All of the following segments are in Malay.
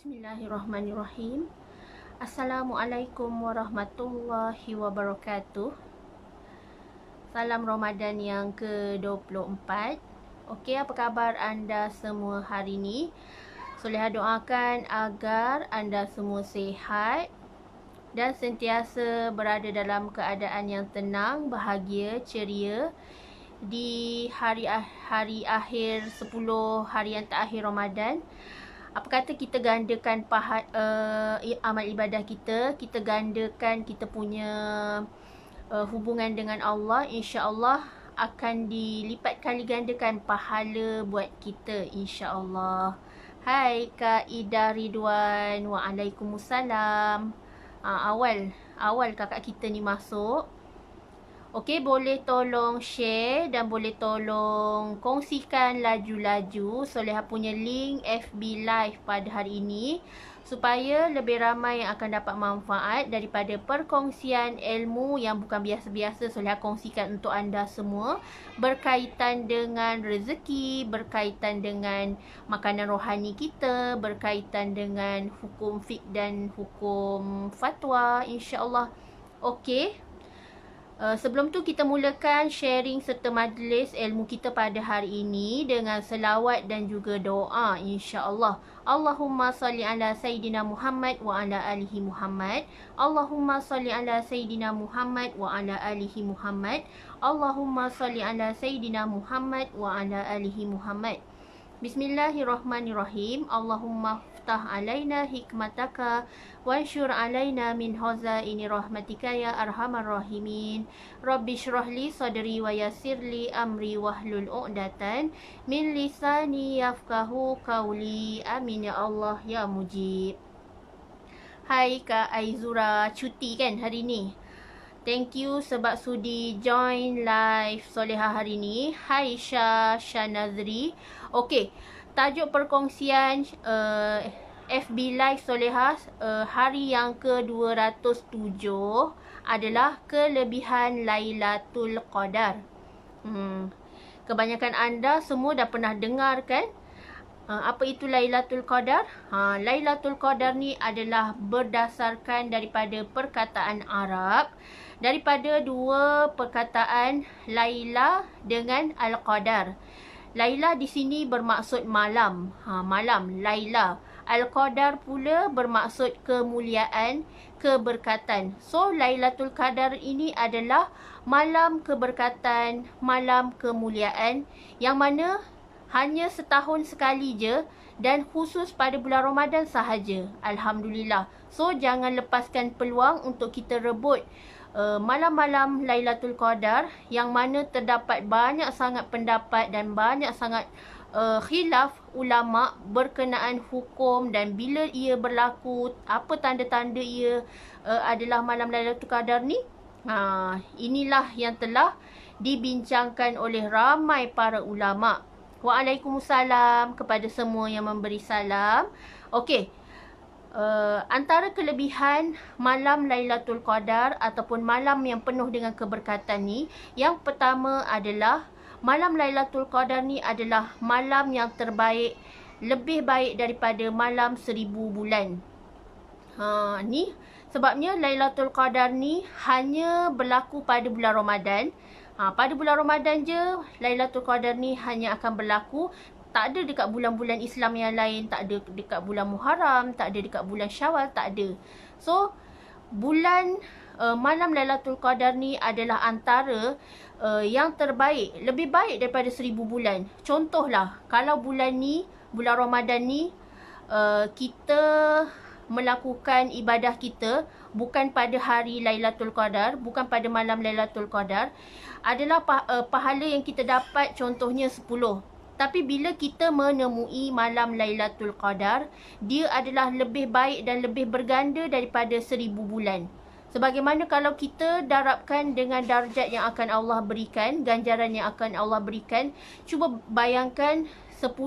Bismillahirrahmanirrahim. Assalamualaikum warahmatullahi wabarakatuh. Salam Ramadan yang ke-24. Okey, apa khabar anda semua hari ini? Soleha doakan agar anda semua sihat dan sentiasa berada dalam keadaan yang tenang, bahagia, ceria di hari akhir 10 hari yang terakhir Ramadan. Apa kata kita gandakan amal ibadah kita gandakan kita punya hubungan dengan Allah, insya-Allah akan dilipat kali gandakan pahala buat kita, insya-Allah. Hai Kak Ida Ridwan, waalaikumsalam. Awal kakak kita ni masuk. Okey, boleh tolong share dan boleh tolong kongsikan laju-laju Soleha punya link FB Live pada hari ini supaya lebih ramai yang akan dapat manfaat daripada perkongsian ilmu yang bukan biasa-biasa Soleha kongsikan untuk anda semua, berkaitan dengan rezeki, berkaitan dengan makanan rohani kita, berkaitan dengan hukum fiqh dan hukum fatwa, insya-Allah. Okey. Sebelum tu kita mulakan sharing serta majlis ilmu kita pada hari ini dengan selawat dan juga doa, insya-Allah. Allahumma salli ala Sayyidina Muhammad wa ala alihi Muhammad. Allahumma salli ala Sayyidina Muhammad wa ala alihi Muhammad. Allahumma salli ala Sayyidina Muhammad wa ala alihi Muhammad. Bismillahirrahmanirrahim. Allahumma ftah alaina hikmataka wansyur alaina min hazaini rahmatika ya arhamar rahimin. Rabbi syrahli sadri wa yassirli amri wahlul 'uqdatan min lisani yafqahu qawli. Amin ya Allah ya mujib. Hai Kak Aizura, cuti kan hari ni? Thank you sebab sudi join live Soleha hari ni. Hai Shanazri. Okey, tajuk perkongsian FB Live Soleha hari yang ke-207 adalah kelebihan Lailatul Qadar. Kebanyakan anda semua dah pernah dengar kan? Apa itu Lailatul Qadar? Lailatul Qadar ni adalah berdasarkan daripada perkataan Arab, daripada dua perkataan Laila dengan Al-Qadar. Laila di sini bermaksud malam. Malam, Laila. Al-Qadar pula bermaksud kemuliaan, keberkatan. So, Lailatul Qadar ini adalah malam keberkatan, malam kemuliaan yang mana hanya setahun sekali je dan khusus pada bulan Ramadan sahaja. Alhamdulillah. So, jangan lepaskan peluang untuk kita rebut malam-malam Lailatul Qadar yang mana terdapat banyak sangat pendapat dan banyak sangat khilaf ulama berkenaan hukum dan bila ia berlaku, apa tanda-tanda ia adalah malam Lailatul Qadar ni. Inilah yang telah dibincangkan oleh ramai para ulama. Waalaikumsalam kepada semua yang memberi salam. Okey. Antara kelebihan malam Lailatul Qadar ataupun malam yang penuh dengan keberkatan ni, yang pertama adalah malam Lailatul Qadar ni adalah malam yang terbaik, lebih baik daripada malam 1000 bulan. Ni sebabnya Lailatul Qadar ni hanya berlaku pada bulan Ramadan. Pada bulan Ramadan je Lailatul Qadar ni hanya akan berlaku. Tak ada dekat bulan-bulan Islam yang lain, tak ada dekat bulan Muharram, tak ada dekat bulan Syawal, tak ada. So, bulan malam Lailatul Qadar ni adalah antara yang terbaik, lebih baik daripada 1000 bulan. Contohlah, kalau bulan ni, bulan Ramadan ni, kita melakukan ibadah kita bukan pada hari Lailatul Qadar, bukan pada malam Lailatul Qadar, adalah pahala yang kita dapat contohnya 10. Tapi bila kita menemui malam Lailatul Qadar, dia adalah lebih baik dan lebih berganda daripada 1000 bulan. Sebagaimana kalau kita darabkan dengan darjat yang akan Allah berikan, ganjaran yang akan Allah berikan, cuba bayangkan 10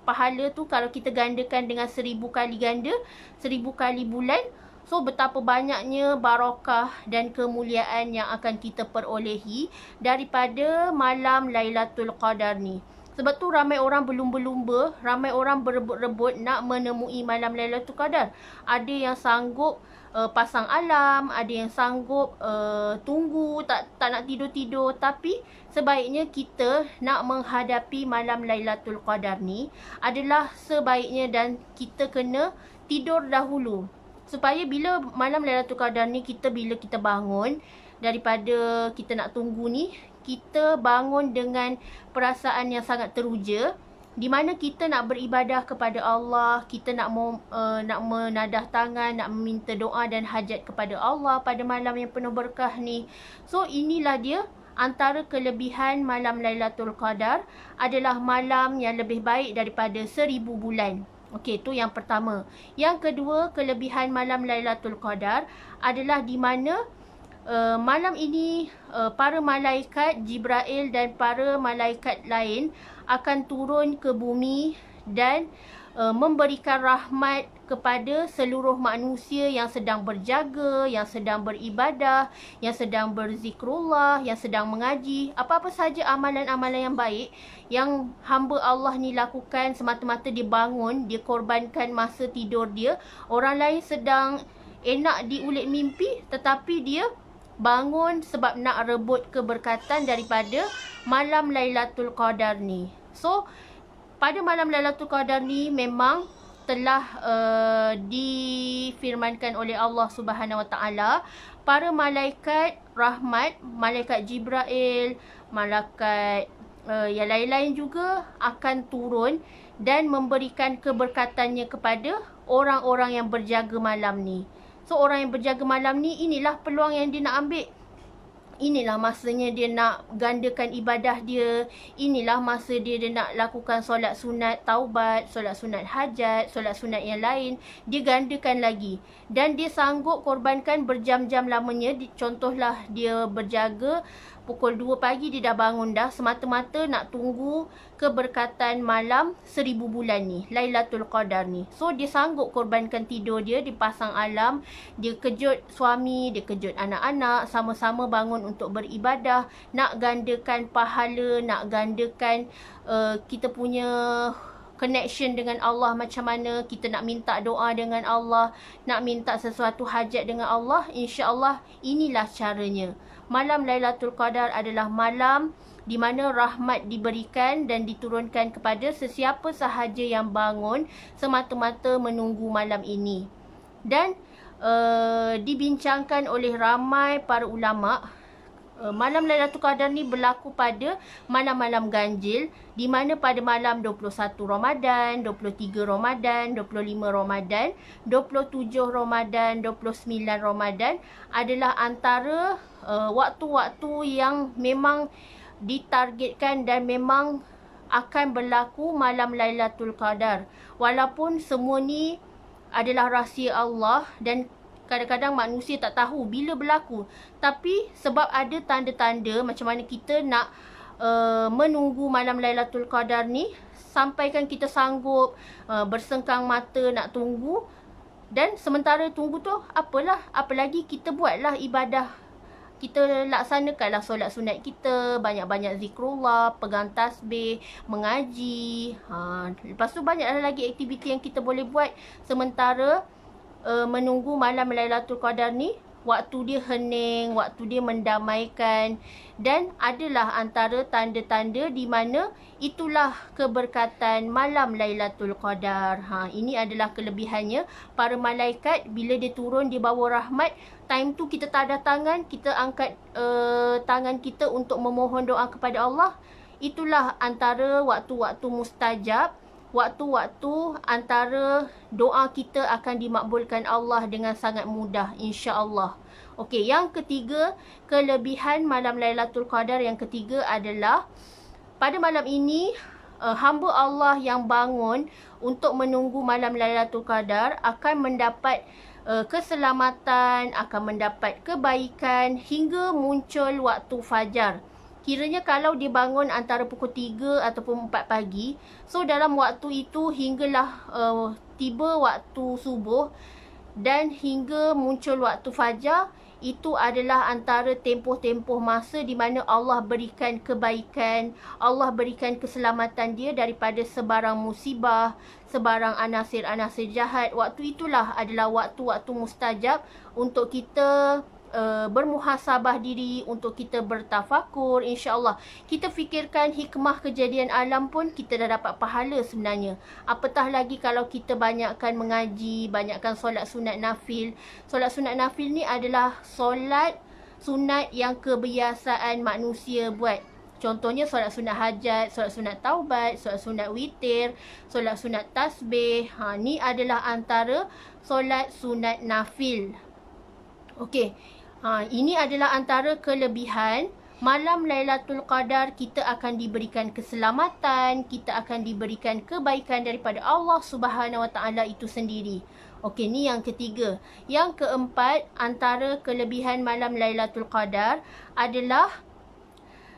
pahala tu kalau kita gandakan dengan 1000 kali ganda, 1000 kali bulan. So, betapa banyaknya barakah dan kemuliaan yang akan kita perolehi daripada malam Lailatul Qadar ni. Sebab tu ramai orang berlumba-lumba, ramai orang berebut-rebut nak menemui malam Lailatul Qadar. Ada yang sanggup pasang alarm, ada yang sanggup tunggu, tak nak tidur-tidur. Tapi sebaiknya kita nak menghadapi malam Lailatul Qadar ni adalah sebaiknya dan kita kena tidur dahulu. Supaya bila malam Lailatul Qadar ni bila kita bangun daripada kita nak tunggu ni, kita bangun dengan perasaan yang sangat teruja, di mana kita nak beribadah kepada Allah, kita nak menadah tangan, nak meminta doa dan hajat kepada Allah pada malam yang penuh berkah ni. So inilah dia antara kelebihan malam Lailatul Qadar, adalah malam yang lebih baik daripada 1000 bulan. Okey, itu yang pertama. Yang kedua, kelebihan malam Lailatul Qadar adalah di mana malam ini para malaikat Jibril dan para malaikat lain akan turun ke bumi dan memberikan rahmat kepada seluruh manusia yang sedang berjaga, yang sedang beribadah, yang sedang berzikrullah, yang sedang mengaji. Apa-apa saja amalan-amalan yang baik yang hamba Allah ni lakukan, semata-mata dia bangun, dia korbankan masa tidur dia. Orang lain sedang enak diulit mimpi, tetapi dia bangun sebab nak rebut keberkatan daripada malam Lailatul Qadar ni. So, pada malam Lailatul Qadar ni memang telah difirmankan oleh Allah Subhanahu Wa Taala, para malaikat rahmat, malaikat Jibril, malaikat yang lain-lain juga akan turun dan memberikan keberkatannya kepada orang-orang yang berjaga malam ni. So, orang yang berjaga malam ni, inilah peluang yang dia nak ambil. Inilah masanya dia nak gandakan ibadah dia. Inilah masa dia nak lakukan solat sunat taubat, solat sunat hajat, solat sunat yang lain. Dia gandakan lagi. Dan dia sanggup korbankan berjam-jam lamanya. Contohlah dia berjaga pukul 2 pagi dia dah bangun dah, semata-mata nak tunggu keberkatan malam 1000 bulan ni, Lailatul Qadar ni. So, dia sanggup korbankan tidur dia, dipasang alarm, dia kejut suami, dia kejut anak-anak, sama-sama bangun untuk beribadah, nak gandakan pahala, nak gandakan kita punya connection dengan Allah macam mana, kita nak minta doa dengan Allah, nak minta sesuatu hajat dengan Allah, insya-Allah inilah caranya. Malam Lailatul Qadar adalah malam di mana rahmat diberikan dan diturunkan kepada sesiapa sahaja yang bangun semata-mata menunggu malam ini. Dan dibincangkan oleh ramai para ulama, malam Lailatul Qadar ni berlaku pada malam-malam ganjil, di mana pada malam 21 Ramadan, 23 Ramadan, 25 Ramadan, 27 Ramadan, 29 Ramadan adalah antara waktu-waktu yang memang ditargetkan dan memang akan berlaku malam Lailatul Qadar. Walaupun semua ni adalah rahsia Allah dan kadang-kadang manusia tak tahu bila berlaku. Tapi sebab ada tanda-tanda macam mana kita nak menunggu malam Lailatul Qadar ni, sampaikan kita sanggup bersengkang mata nak tunggu. Dan sementara tunggu tu, apa lagi kita buatlah ibadah. Kita laksanakanlah solat sunat kita, banyak-banyak zikrullah, pegang tasbih, mengaji. Lepas tu banyaklah lagi aktiviti yang kita boleh buat sementara menunggu malam Lailatul Qadar ni. Waktu dia hening, waktu dia mendamaikan, dan adalah antara tanda-tanda di mana itulah keberkatan malam Lailatul Qadar. Ini adalah kelebihannya. Para malaikat bila dia turun dia bawa rahmat, time tu kita tadah tangan, kita angkat tangan kita untuk memohon doa kepada Allah. Itulah antara waktu-waktu mustajab, waktu-waktu antara doa kita akan dimakbulkan Allah dengan sangat mudah, insya-Allah. Okey, yang ketiga, kelebihan malam Lailatul Qadar yang ketiga adalah pada malam ini hamba Allah yang bangun untuk menunggu malam Lailatul Qadar akan mendapat keselamatan, akan mendapat kebaikan hingga muncul waktu fajar. Kiranya kalau dia bangun antara pukul 3 ataupun 4 pagi, so dalam waktu itu hinggalah tiba waktu subuh dan hingga muncul waktu fajar, itu adalah antara tempoh-tempoh masa di mana Allah berikan kebaikan, Allah berikan keselamatan dia daripada sebarang musibah, sebarang anasir-anasir jahat. Waktu itulah adalah waktu-waktu mustajab untuk kita bermuhasabah diri, untuk kita bertafakur. InsyaAllah kita fikirkan hikmah kejadian alam pun kita dah dapat pahala sebenarnya. Apatah lagi kalau kita banyakkan mengaji, banyakkan solat sunat nafil. Solat sunat nafil ni adalah solat sunat yang kebiasaan manusia buat. Contohnya solat sunat hajat, solat sunat taubat, solat sunat witir, solat sunat tasbih. Ni adalah antara solat sunat nafil. Okey. Ini adalah antara kelebihan malam Lailatul Qadar. Kita akan diberikan keselamatan, kita akan diberikan kebaikan daripada Allah Subhanahu Wa Taala itu sendiri. Okey, ni yang ketiga. Yang keempat, antara kelebihan malam Lailatul Qadar adalah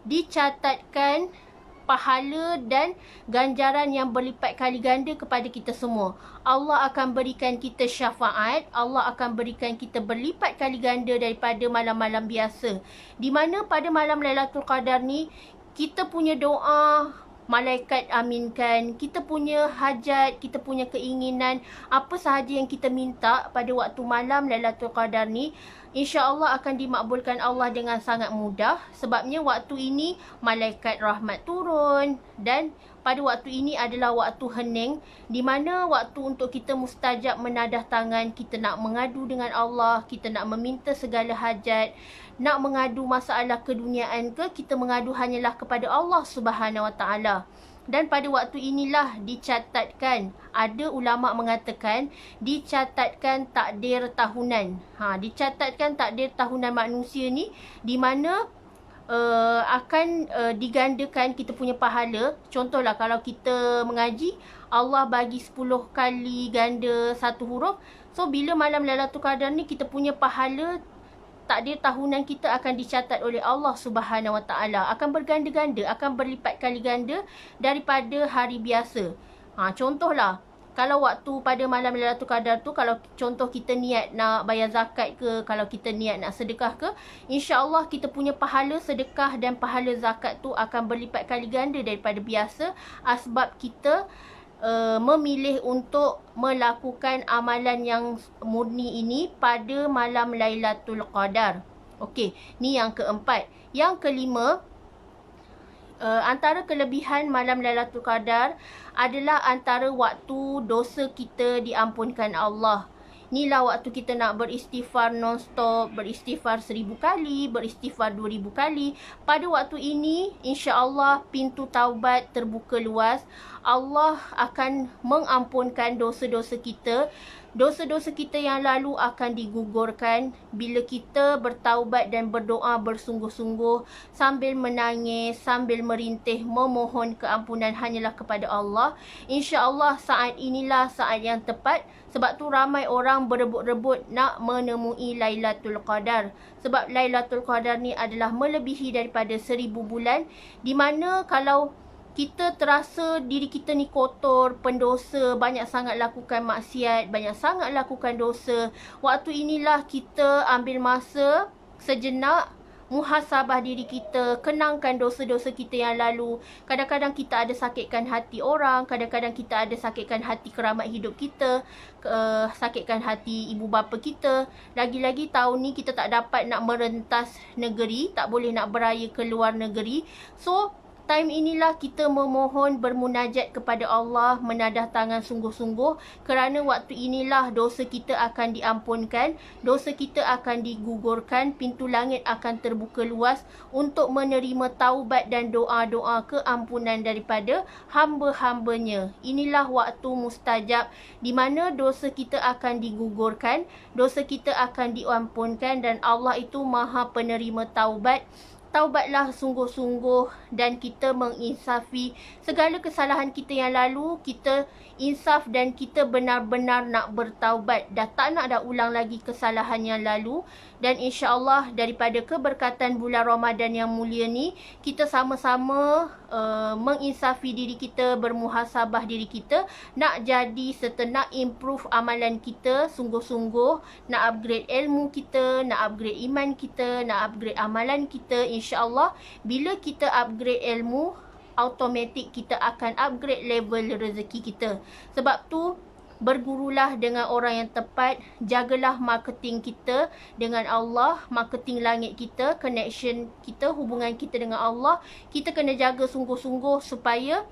dicatatkan pahala dan ganjaran yang berlipat kali ganda kepada kita semua. Allah akan berikan kita syafaat, Allah akan berikan kita berlipat kali ganda daripada malam-malam biasa. Di mana pada malam Lailatul Qadar ni, kita punya doa, malaikat aminkan, kita punya hajat, kita punya keinginan, apa sahaja yang kita minta pada waktu malam Lailatul Qadar ni, insya-Allah akan dimakbulkan Allah dengan sangat mudah. Sebabnya waktu ini malaikat rahmat turun, dan pada waktu ini adalah waktu hening, di mana waktu untuk kita mustajab menadah tangan, kita nak mengadu dengan Allah, kita nak meminta segala hajat, nak mengadu masalah keduniaan ke, kita mengadu hanyalah kepada Allah Subhanahu Wa Taala. Dan pada waktu inilah dicatatkan, ada ulama mengatakan dicatatkan takdir tahunan. Dicatatkan takdir tahunan manusia ni, di mana akan digandakan kita punya pahala. Contohlah kalau kita mengaji, Allah bagi 10 kali ganda satu huruf. So bila malam Lailatul Qadar ni, kita punya pahala takdir tahunan kita akan dicatat oleh Allah Subhanahu Wa Taala, akan berganda-ganda, akan berlipat kali ganda daripada hari biasa. Contohlah, kalau waktu pada malam Lailatul Qadar tu, kalau contoh kita niat nak bayar zakat ke, kalau kita niat nak sedekah ke, insya-Allah kita punya pahala sedekah dan pahala zakat tu akan berlipat kali ganda daripada biasa, sebab kita memilih untuk melakukan amalan yang murni ini pada malam Lailatul Qadar. Okey, ni yang keempat. Yang kelima, antara kelebihan malam Lailatul Qadar adalah antara waktu dosa kita diampunkan Allah. Inilah waktu kita nak beristighfar non-stop, beristighfar 1000 kali, beristighfar 2000 kali. Pada waktu ini, insya-Allah pintu taubat terbuka luas. Allah akan mengampunkan dosa-dosa kita. Dosa-dosa kita yang lalu akan digugurkan bila kita bertaubat dan berdoa bersungguh-sungguh, sambil menangis, sambil merintih, memohon keampunan hanyalah kepada Allah. InsyaAllah saat inilah saat yang tepat. Sebab tu ramai orang berebut-rebut nak menemui Lailatul Qadar. Sebab Lailatul Qadar ni adalah melebihi daripada 1000 bulan. Di mana kalau kita terasa diri kita ni kotor, pendosa, banyak sangat lakukan maksiat, banyak sangat lakukan dosa, waktu inilah kita ambil masa sejenak, muhasabah diri kita, kenangkan dosa-dosa kita yang lalu. Kadang-kadang kita ada sakitkan hati orang, kadang-kadang kita ada sakitkan hati kerabat hidup kita, sakitkan hati ibu bapa kita. Lagi-lagi tahun ni kita tak dapat nak merentas negeri, tak boleh nak beraya ke luar negeri. So time inilah kita memohon, bermunajat kepada Allah, menadah tangan sungguh-sungguh, kerana waktu inilah dosa kita akan diampunkan, dosa kita akan digugurkan, pintu langit akan terbuka luas untuk menerima taubat dan doa-doa keampunan daripada hamba-hambanya. Inilah waktu mustajab di mana dosa kita akan digugurkan, dosa kita akan diampunkan, dan Allah itu Maha Penerima taubat. Taubatlah sungguh-sungguh dan kita menginsafi segala kesalahan kita yang lalu. Kita insaf dan kita benar-benar nak bertaubat. Dah tak nak dah ulang lagi kesalahan yang lalu. Dan insya-Allah daripada keberkatan bulan Ramadan yang mulia ni, kita sama-sama menginsafi diri kita, bermuhasabah diri kita, nak jadi serta nak improve amalan kita sungguh-sungguh, nak upgrade ilmu kita, nak upgrade iman kita, nak upgrade amalan kita. insya-Allah bila kita upgrade ilmu, automatik kita akan upgrade level rezeki kita. Sebab tu bergurulah dengan orang yang tepat, jagalah marketing kita dengan Allah, marketing langit kita, connection kita, hubungan kita dengan Allah. Kita kena jaga sungguh-sungguh supaya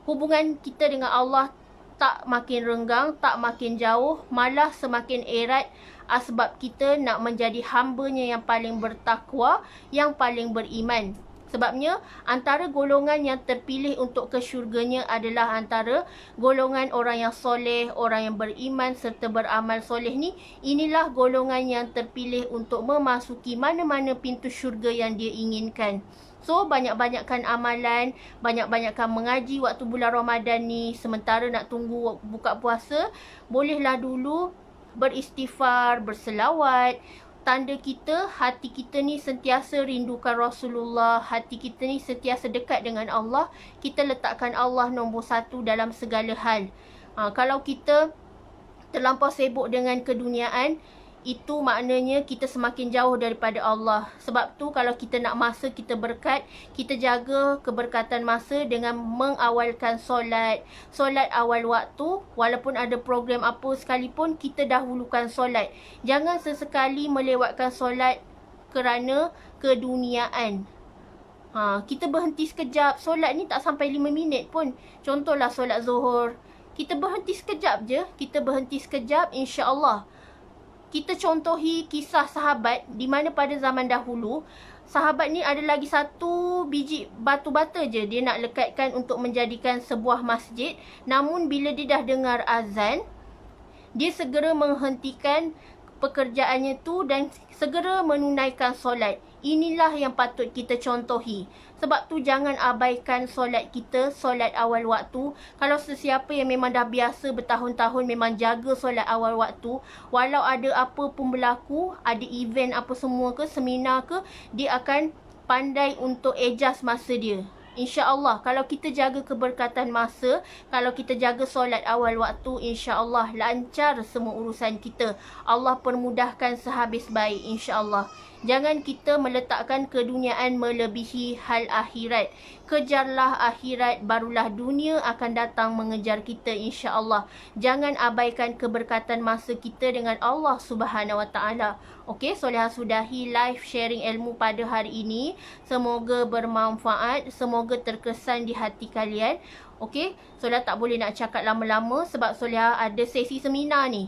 hubungan kita dengan Allah tak makin renggang, tak makin jauh, malah semakin erat, sebab kita nak menjadi hamba-Nya yang paling bertakwa, yang paling beriman. Sebabnya antara golongan yang terpilih untuk ke syurganya adalah antara golongan orang yang soleh, orang yang beriman serta beramal soleh ni. Inilah golongan yang terpilih untuk memasuki mana-mana pintu syurga yang dia inginkan. So, banyak-banyakkan amalan, banyak-banyakkan mengaji waktu bulan Ramadan ni. Sementara nak tunggu buka puasa, bolehlah dulu beristighfar, berselawat. Tanda kita, hati kita ni sentiasa rindukan Rasulullah, hati kita ni sentiasa dekat dengan Allah. Kita letakkan Allah nombor satu dalam segala hal. Kalau kita terlampau sibuk dengan keduniaan, itu maknanya kita semakin jauh daripada Allah. Sebab tu kalau kita nak masa kita berkat, kita jaga keberkatan masa dengan mengawalkan solat. Solat awal waktu, walaupun ada program apa sekalipun, kita dahulukan solat. Jangan sesekali melewatkan solat kerana keduniaan. Kita berhenti sekejap. Solat ni tak sampai 5 minit pun. Contohlah solat Zuhur. Kita berhenti sekejap je. Kita berhenti sekejap, insya-Allah. Kita contohi kisah sahabat di mana pada zaman dahulu, sahabat ni ada lagi satu biji batu bata je dia nak lekatkan untuk menjadikan sebuah masjid. Namun bila dia dah dengar azan, dia segera menghentikan pekerjaannya tu dan segera menunaikan solat. Inilah yang patut kita contohi. Sebab tu jangan abaikan solat kita, solat awal waktu. Kalau sesiapa yang memang dah biasa bertahun-tahun memang jaga solat awal waktu, walau ada apa pun berlaku, ada event apa semua ke, seminar ke, dia akan pandai untuk adjust masa dia. InsyaAllah, kalau kita jaga keberkatan masa, kalau kita jaga solat awal waktu, insyaAllah lancar semua urusan kita. Allah permudahkan sehabis baik, insyaAllah. Jangan kita meletakkan keduniaan melebihi hal akhirat. Kejarlah akhirat, barulah dunia akan datang mengejar kita, insyaAllah. Jangan abaikan keberkatan masa kita dengan Allah Subhanahu Wa Taala. Okey, Solehah sudahi live sharing ilmu pada hari ini. Semoga bermanfaat, semoga terkesan di hati kalian. Okey, Solehah tak boleh nak cakap lama-lama sebab Solehah ada sesi seminar ni.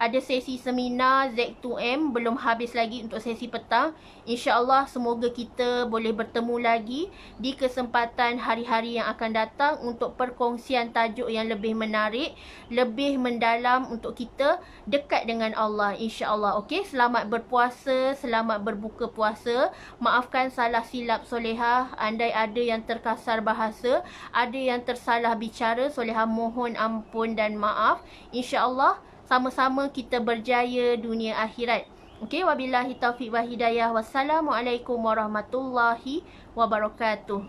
Ada sesi seminar Z2M, belum habis lagi untuk sesi petang. InsyaAllah semoga kita boleh bertemu lagi di kesempatan hari-hari yang akan datang untuk perkongsian tajuk yang lebih menarik, lebih mendalam untuk kita dekat dengan Allah, insyaAllah. Okey, selamat berpuasa, selamat berbuka puasa. Maafkan salah silap Solehah, andai ada yang terkasar bahasa, ada yang tersalah bicara, Solehah mohon ampun dan maaf. InsyaAllah sama-sama kita berjaya dunia akhirat. Okey, wabillahi taufiq wa hidayah. Wassalamualaikum warahmatullahi wabarakatuh.